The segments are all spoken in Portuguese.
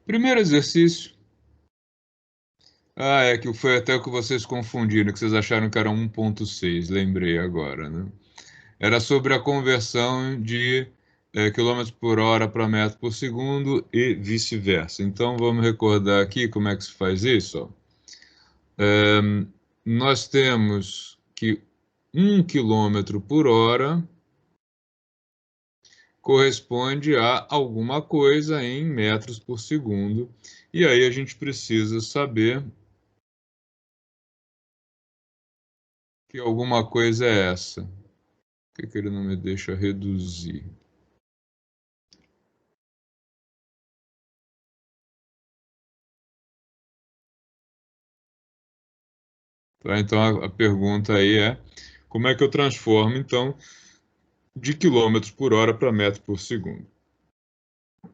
Primeiro exercício. É que foi até o que vocês confundiram, que vocês acharam que era 1,6, lembrei agora, né? Era sobre a conversão de quilômetros por hora para metro por segundo e vice-versa. Então, vamos recordar aqui como é que se faz isso, ó. Nós temos que 1 quilômetro por hora corresponde a alguma coisa em metros por segundo. E aí a gente precisa saber que alguma coisa é essa. Por que ele não me deixa reduzir? Tá? Então a pergunta aí é: como é que eu transformo, então, de quilômetros por hora para metro por segundo?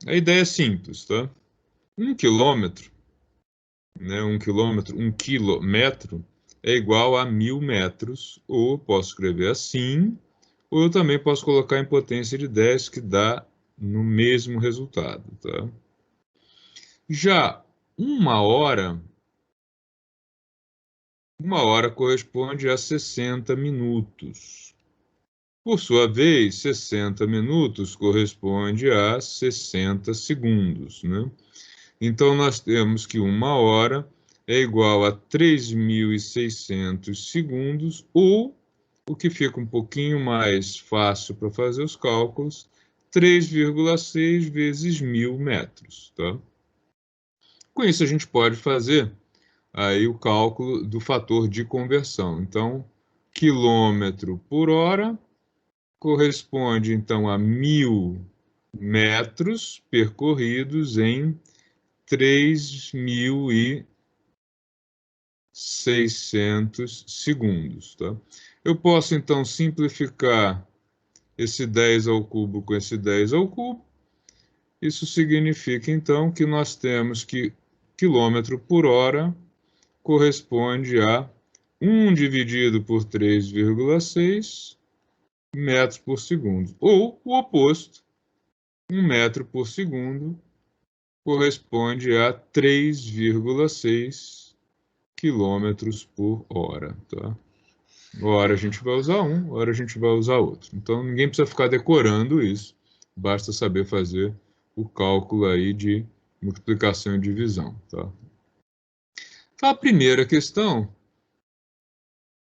A ideia é simples, tá? 1 quilômetro, né? 1 quilômetro, 1 quilômetro é igual a 1.000 metros, ou posso escrever assim, ou eu também posso colocar em potência de 10, que dá no mesmo resultado, tá? Já 1 hora, 1 hora corresponde a 60 minutos. Por sua vez, 60 minutos corresponde a 60 segundos, né? Então, nós temos que 1 hora é igual a 3.600 segundos, ou, o que fica um pouquinho mais fácil para fazer os cálculos, 3,6 vezes 1.000 metros, tá? Com isso, a gente pode fazer aí o cálculo do fator de conversão. Então, quilômetro por hora corresponde, então, a 1.000 metros percorridos em 3.600 segundos, tá? Eu posso, então, simplificar esse 10 ao cubo com esse 10 ao cubo. Isso significa, então, que nós temos que quilômetro por hora corresponde a 1 dividido por 3,6 metros por segundo. Ou o oposto, 1 metro por segundo corresponde a 3,6 quilômetros por hora, tá? Hora a gente vai usar um, hora a gente vai usar outro. Então ninguém precisa ficar decorando isso, basta saber fazer o cálculo aí de multiplicação e divisão, tá? A primeira questão,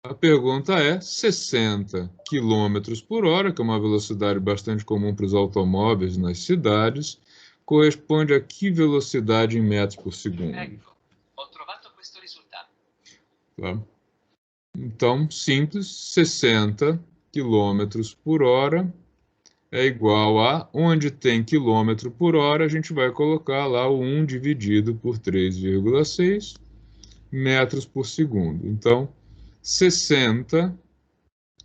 a pergunta é 60 quilômetros por hora, que é uma velocidade bastante comum para os automóveis nas cidades, corresponde a que velocidade em metros por segundo? Tá? Então, simples, 60 quilômetros por hora é igual a, onde tem quilômetro por hora, a gente vai colocar lá o 1 dividido por 3,6 metros por segundo. Então, 60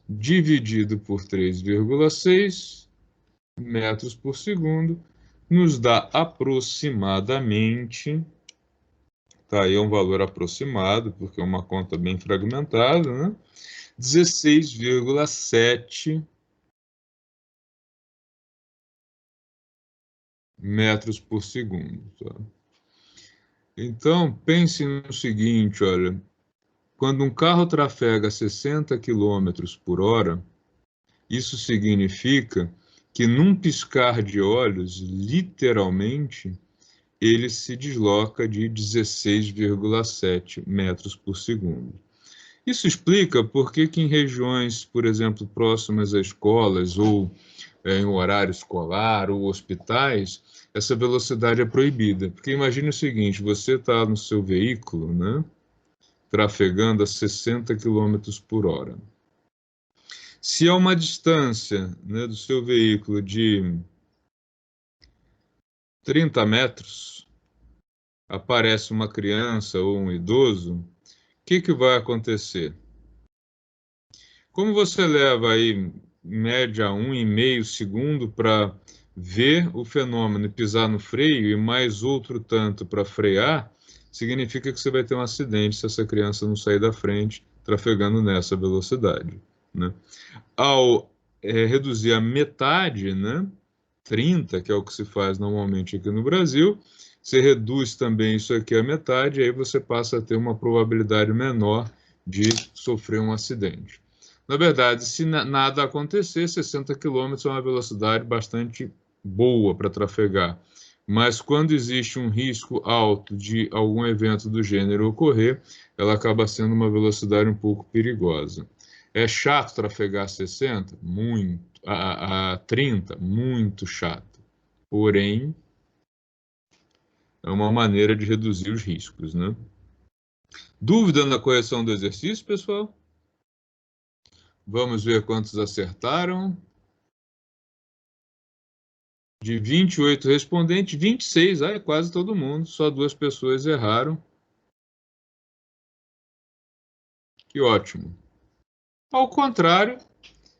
dividido por 3,6 metros por segundo nos dá aproximadamente, tá aí, é um valor aproximado, porque é uma conta bem fragmentada, né? 16,7 metros por segundo. Tá? Então, pense no seguinte, olha, quando um carro trafega 60 quilômetros por hora, isso significa que num piscar de olhos, literalmente, ele se desloca de 16,7 metros por segundo. Isso explica por que em regiões, por exemplo, próximas a escolas ou em horário escolar ou hospitais, essa velocidade é proibida. Porque imagine o seguinte, você está no seu veículo, né, trafegando a 60 quilômetros por hora. Se há uma distância, né, do seu veículo de 30 metros, aparece uma criança ou um idoso, o que vai acontecer? Como você leva aí, em média, 1,5 segundo para ver o fenômeno e pisar no freio, e mais outro tanto para frear, significa que você vai ter um acidente se essa criança não sair da frente, trafegando nessa velocidade, né? Ao reduzir a metade, né, 30, que é o que se faz normalmente aqui no Brasil, Você reduz também isso aqui à metade, aí você passa a ter uma probabilidade menor de sofrer um acidente. Na verdade, se nada acontecer, 60 km é uma velocidade bastante boa para trafegar. Mas quando existe um risco alto de algum evento do gênero ocorrer, ela acaba sendo uma velocidade um pouco perigosa. É chato trafegar 60? Muito. A 30? Muito chato. Porém, é uma maneira de reduzir os riscos, né? Dúvida na correção do exercício, pessoal? Vamos ver quantos acertaram. De 28 respondentes, 26, é quase todo mundo, só 2 pessoas erraram. Que ótimo. Ao contrário,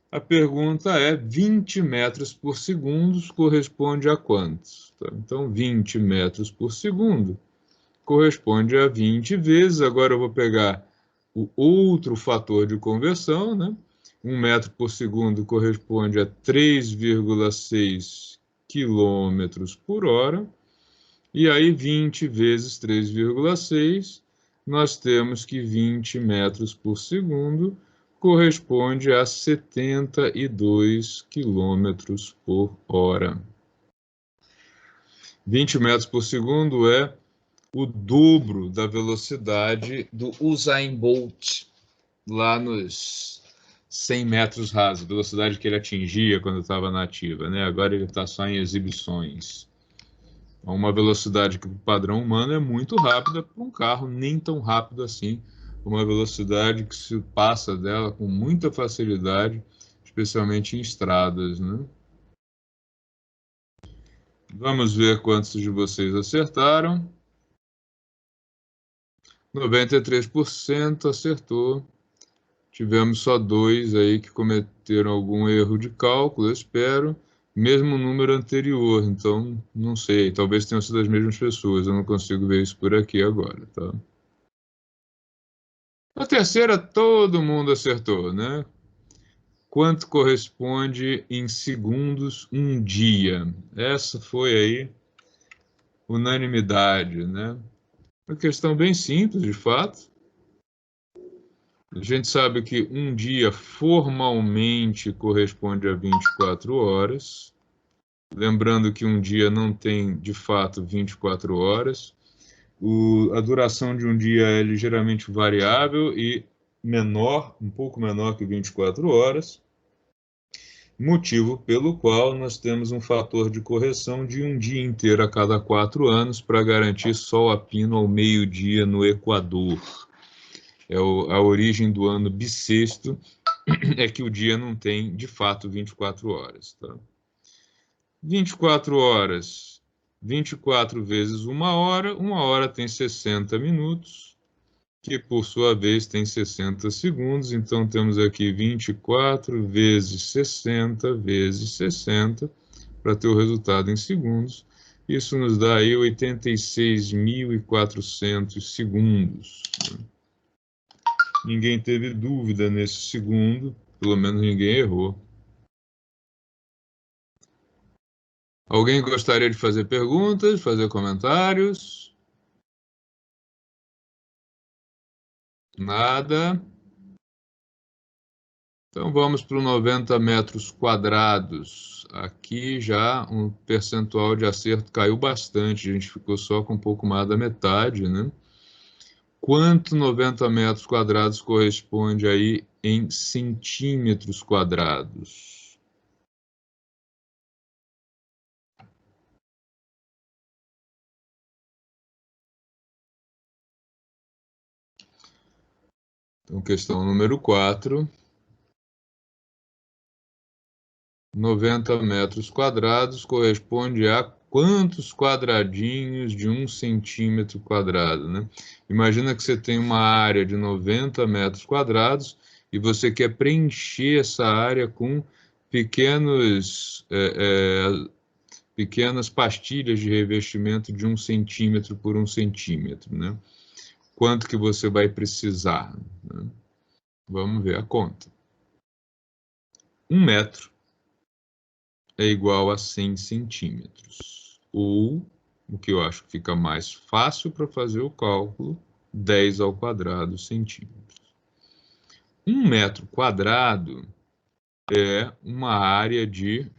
a pergunta é 20 metros por segundo corresponde a quantos? Então, 20 metros por segundo corresponde a 20 vezes. Agora eu vou pegar o outro fator de conversão, né? 1 metro por segundo corresponde a 3,6 quilômetros por hora. E aí, 20 vezes 3,6, nós temos que 20 metros por segundo corresponde a 72 quilômetros por hora. 20 metros por segundo é o dobro da velocidade do Usain Bolt lá nos 100 metros rasos, velocidade que ele atingia quando estava na ativa, né? Agora ele está só em exibições. Uma velocidade que, para o padrão humano, é muito rápida, para um carro nem tão rápido assim. Uma velocidade que se passa dela com muita facilidade, especialmente em estradas, né? Vamos ver quantos de vocês acertaram. 93% acertou. Tivemos só 2 aí que cometeram algum erro de cálculo, eu espero. Mesmo número anterior, então não sei, talvez tenham sido as mesmas pessoas, eu não consigo ver isso por aqui agora, tá? A terceira todo mundo acertou, né? Quanto corresponde em segundos um dia? Essa foi aí unanimidade, né? Uma questão bem simples, de fato. A gente sabe que um dia formalmente corresponde a 24 horas. Lembrando que um dia não tem, de fato, 24 horas. A duração de um dia é ligeiramente variável e menor, um pouco menor que 24 horas. Motivo pelo qual nós temos um fator de correção de um dia inteiro a cada 4 anos para garantir sol a pino ao meio-dia no Equador. A origem do ano bissexto é que o dia não tem, de fato, 24 horas. Tá? 24 horas, 24 vezes 1 hora tem 60 minutos, que por sua vez tem 60 segundos, então temos aqui 24 vezes 60 vezes 60, para ter o resultado em segundos. Isso nos dá aí 86.400 segundos. Ninguém teve dúvida nesse segundo, pelo menos ninguém errou. Alguém gostaria de fazer perguntas, fazer comentários? Nada. Então vamos para os 90 metros quadrados. Aqui já um percentual de acerto caiu bastante, a gente ficou só com um pouco mais da metade, né? Quanto 90 metros quadrados corresponde aí em centímetros quadrados? Então, questão número 4. 90 metros quadrados corresponde a quantos quadradinhos de 1 centímetro quadrado, né? Imagina que você tem uma área de 90 metros quadrados e você quer preencher essa área com pequenas pastilhas de revestimento de 1 centímetro por 1 centímetro, né? Quanto que você vai precisar, né? Vamos ver a conta. 1 metro é igual a 100 centímetros. Ou o que eu acho que fica mais fácil para fazer o cálculo, 10 ao quadrado centímetros. 1 metro quadrado é uma área de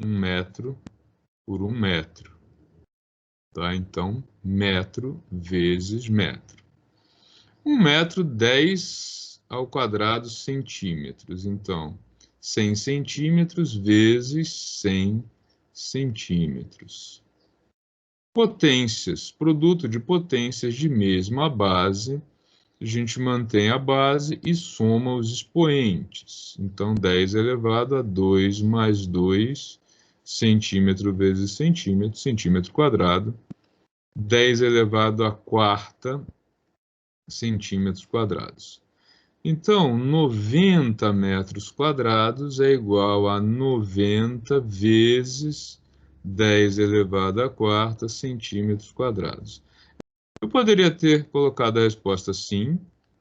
1 metro por 1 metro. Tá? Então, metro vezes metro. 1 metro, 10 ao quadrado centímetros. Então, 100 centímetros vezes 100 centímetros. Potências, produto de potências de mesma base, a gente mantém a base e soma os expoentes. Então, 10 elevado a 2 mais 2, centímetro vezes centímetro, centímetro quadrado. 10 elevado a quarta, centímetros quadrados. Então, 90 metros quadrados é igual a 90 vezes 10 elevado à quarta centímetros quadrados. Eu poderia ter colocado a resposta sim,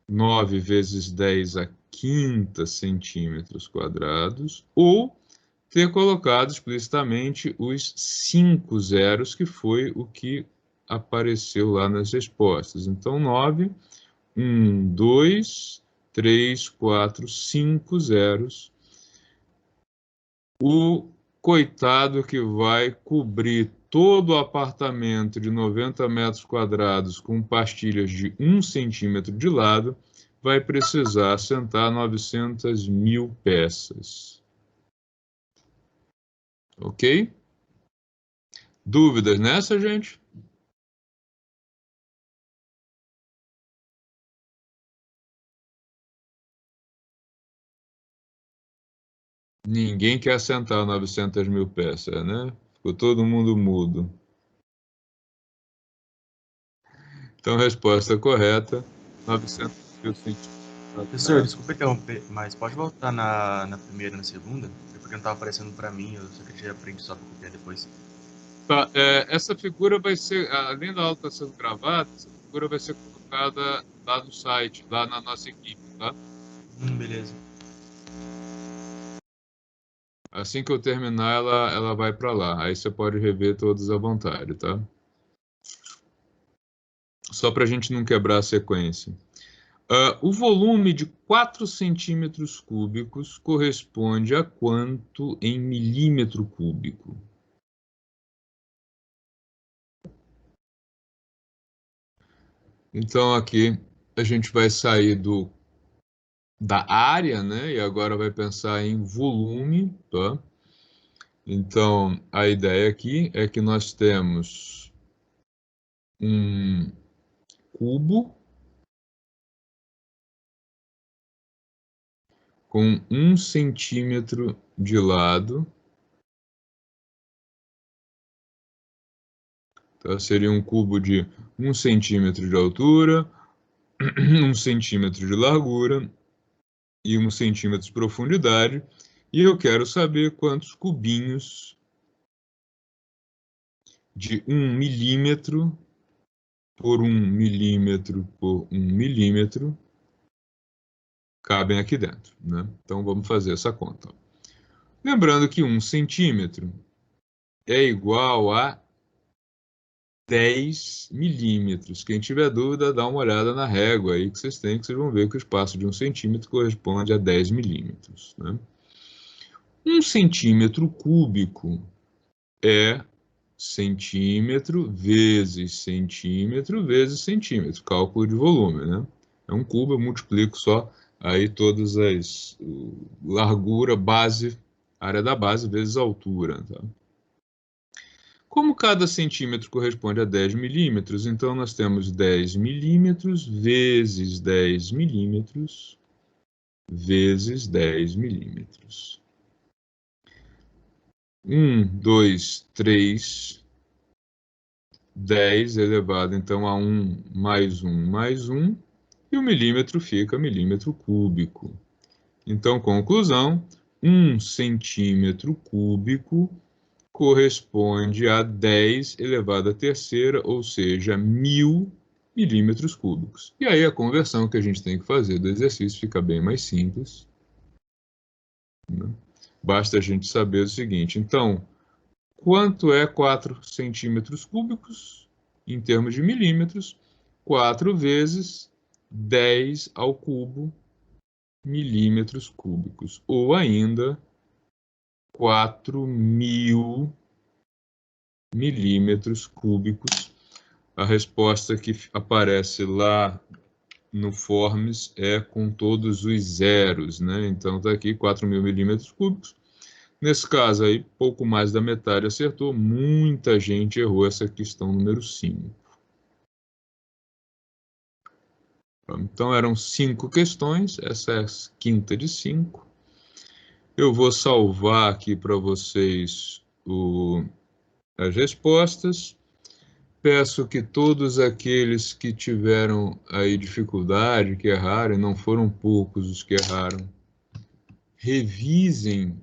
9 vezes 10 à quinta centímetros quadrados, ou ter colocado explicitamente os 5 zeros, que foi o que apareceu lá nas respostas. Então, 9, 1, 2, 3, 4, 5 zeros. O coitado que vai cobrir todo o apartamento de 90 metros quadrados com pastilhas de 1 centímetro de lado vai precisar assentar 900 mil peças. Ok? Dúvidas nessa, gente? Ninguém quer assentar 900 mil peças, né? Ficou todo mundo mudo. Então, resposta correta, 900 mil centímetros. Professor, desculpa interromper, mas pode voltar na primeira e na segunda? É porque não estava aparecendo para mim, eu só queria aprender só para copiar depois. Tá, essa figura vai ser, além da aula estar sendo gravada, essa figura vai ser colocada lá no site, lá na nossa equipe, tá? Beleza. Assim que eu terminar, ela vai para lá. Aí você pode rever todas à vontade, tá? Só para a gente não quebrar a sequência. O volume de 4 centímetros cúbicos corresponde a quanto em milímetro cúbico? Então, aqui a gente vai sair da área, né? E agora vai pensar em volume, tá? Então, a ideia aqui é que nós temos um cubo com 1 centímetro de lado. Então, seria um cubo de 1 centímetro de altura, 1 centímetro de largura e 1 centímetro de profundidade. E eu quero saber quantos cubinhos de 1 milímetro por 1 milímetro por 1 milímetro cabem aqui dentro, né? Então, vamos fazer essa conta. Lembrando que 1 centímetro é igual a 10 milímetros. Quem tiver dúvida, dá uma olhada na régua aí que vocês têm, que vocês vão ver que o espaço de 1 centímetro corresponde a 10 milímetros, né? 1 centímetro cúbico é centímetro vezes centímetro vezes centímetro, cálculo de volume, né? É um cubo, eu multiplico só aí todas as largura, base, área da base vezes altura, tá? Como cada centímetro corresponde a 10 milímetros, então nós temos 10 milímetros vezes 10 milímetros vezes 10 milímetros. 1, 2, 3, 10 elevado então a 1 mais 1 mais 1, e o milímetro fica milímetro cúbico. Então, conclusão, 1 centímetro cúbico corresponde a 10 elevado à terceira, ou seja, 1000 milímetros cúbicos. E aí a conversão que a gente tem que fazer do exercício fica bem mais simples, né? Basta a gente saber o seguinte, então, Quanto é 4 centímetros cúbicos? Em termos de milímetros, 4 vezes 10 ao cubo milímetros cúbicos. Ou ainda, 4.000 milímetros cúbicos. A resposta que aparece lá no Forms é com todos os zeros, né? Então, está aqui 4.000 milímetros cúbicos. Nesse caso aí, pouco mais da metade acertou, muita gente errou essa questão número 5. Então, eram 5 questões, essa é a quinta de 5. Eu vou salvar aqui para vocês as respostas. Peço que todos aqueles que tiveram aí dificuldade, que erraram, não foram poucos os que erraram, revisem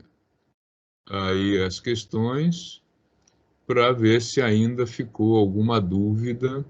aí as questões para ver se ainda ficou alguma dúvida